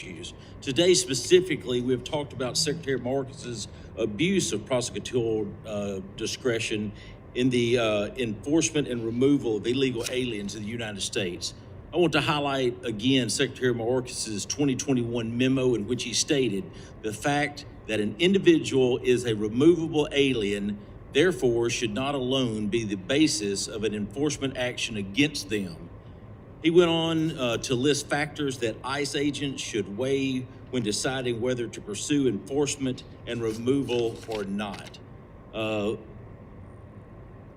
issues. Today, specifically, we have talked about Secretary Marcus's abuse of prosecutorial discretion in the enforcement and removal of illegal aliens in the United States. I want to highlight again Secretary Marcus's 2021 memo in which he stated the fact that an individual is a removable alien, therefore should not alone be the basis of an enforcement action against them. He went on to list factors that ICE agents should weigh when deciding whether to pursue enforcement and removal or not.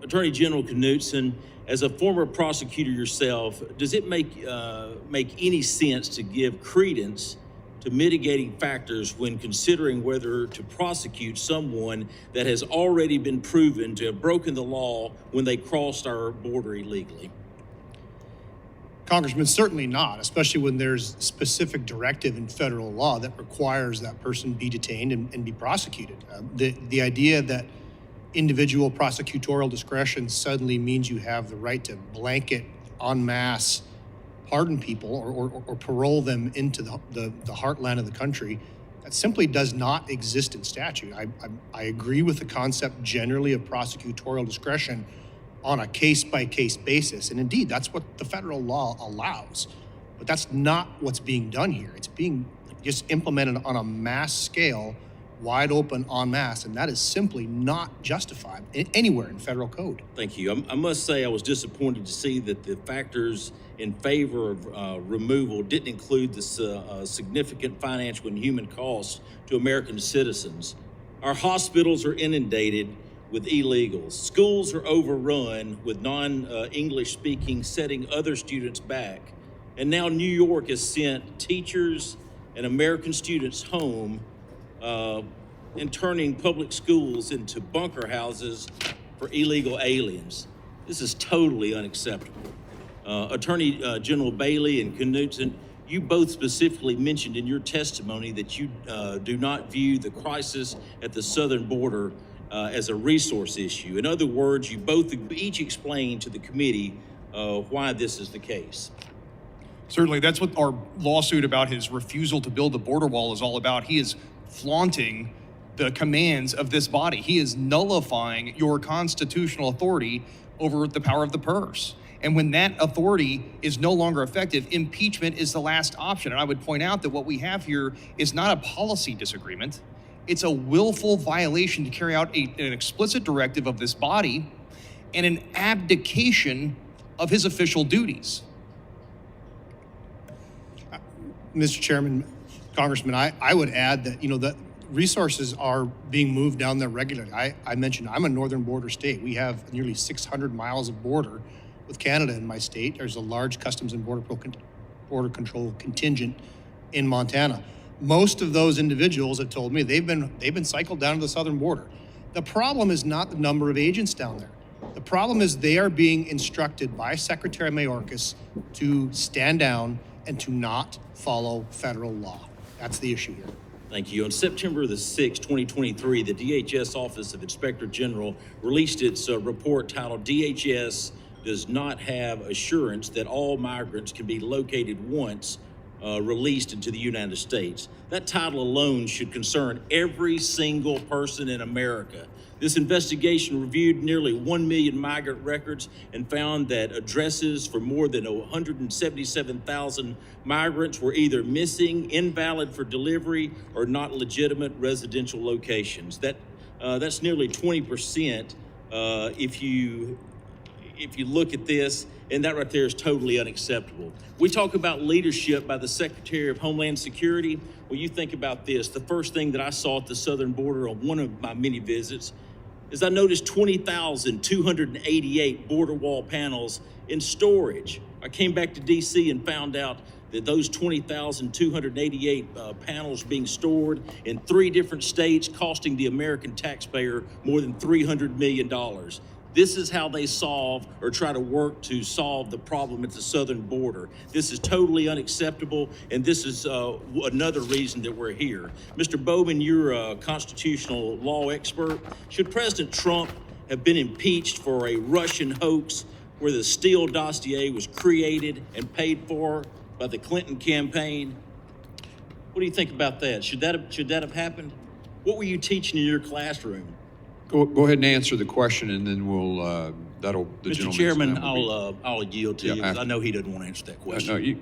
Attorney General Knudsen, as a former prosecutor yourself, does it make any sense to give credence to mitigating factors when considering whether to prosecute someone that has already been proven to have broken the law when they crossed our border illegally? Congressman, certainly not, especially when there's specific directive in federal law that requires that person be detained and be prosecuted. The idea that individual prosecutorial discretion suddenly means you have the right to blanket en masse pardon people or parole them into the heartland of the country, that simply does not exist in statute. I agree with the concept generally of prosecutorial discretion on a case-by-case basis. And indeed, that's what the federal law allows. But that's not what's being done here. It's being just implemented on a mass scale, wide open en masse, and that is simply not justified anywhere in federal code. Thank you. I must say I was disappointed to see that the factors in favor of removal didn't include the significant financial and human costs to American citizens. Our hospitals are inundated with illegals. Schools are overrun with non-English speaking, setting other students back. And now New York has sent teachers and American students home and turning public schools into bunker houses for illegal aliens. This is totally unacceptable. Attorney General Bailey and Knudsen, you both specifically mentioned in your testimony that you do not view the crisis at the southern border as a resource issue. In other words, you both each explained to the committee why this is the case. Certainly, that's what our lawsuit about his refusal to build the border wall is all about. He is flaunting the commands of this body. He is nullifying your constitutional authority over the power of the purse. And when that authority is no longer effective, impeachment is the last option. And I would point out that what we have here is not a policy disagreement. It's a willful violation to carry out an explicit directive of this body and an abdication of his official duties. Mr. Chairman, Congressman, I would add that, that resources are being moved down there regularly. I mentioned I'm a northern border state. We have nearly 600 miles of border with Canada in my state. There's a large Customs and Border Control contingent in Montana. Most of those individuals have told me they've been cycled down to the southern border. The problem is not the number of agents down there. The problem is they are being instructed by Secretary Mayorkas to stand down and to not follow federal law. That's the issue here. Thank you. On September the 6th, 2023, the DHS Office of Inspector General released its report titled DHS does not have assurance that all migrants can be located once released into the United States. That title alone should concern every single person in America. This investigation reviewed nearly 1 million migrant records and found that addresses for more than 177,000 migrants were either missing, invalid for delivery, or not legitimate residential locations. That's nearly 20% if you look at this, and that right there is totally unacceptable. We talk about leadership by the Secretary of Homeland Security. Well, you think about this. The first thing that I saw at the southern border on one of my many visits is I noticed 20,288 border wall panels in storage. I came back to DC and found out that those 20,288 panels being stored in 3 different states, costing the American taxpayer more than $300 million. This is how they solve or try to work to solve the problem at the southern border. This is totally unacceptable, and this is another reason that we're here. Mr. Bowman, you're a constitutional law expert. Should President Trump have been impeached for a Russian hoax where the Steele dossier was created and paid for by the Clinton campaign? What do you think about that? Should that have happened? What were you teaching in your classroom? Go ahead and answer the question, and then we'll, the Mr. gentleman's Chairman, time will be- I'll yield to you, because after- I know he doesn't want to answer that question. No, you,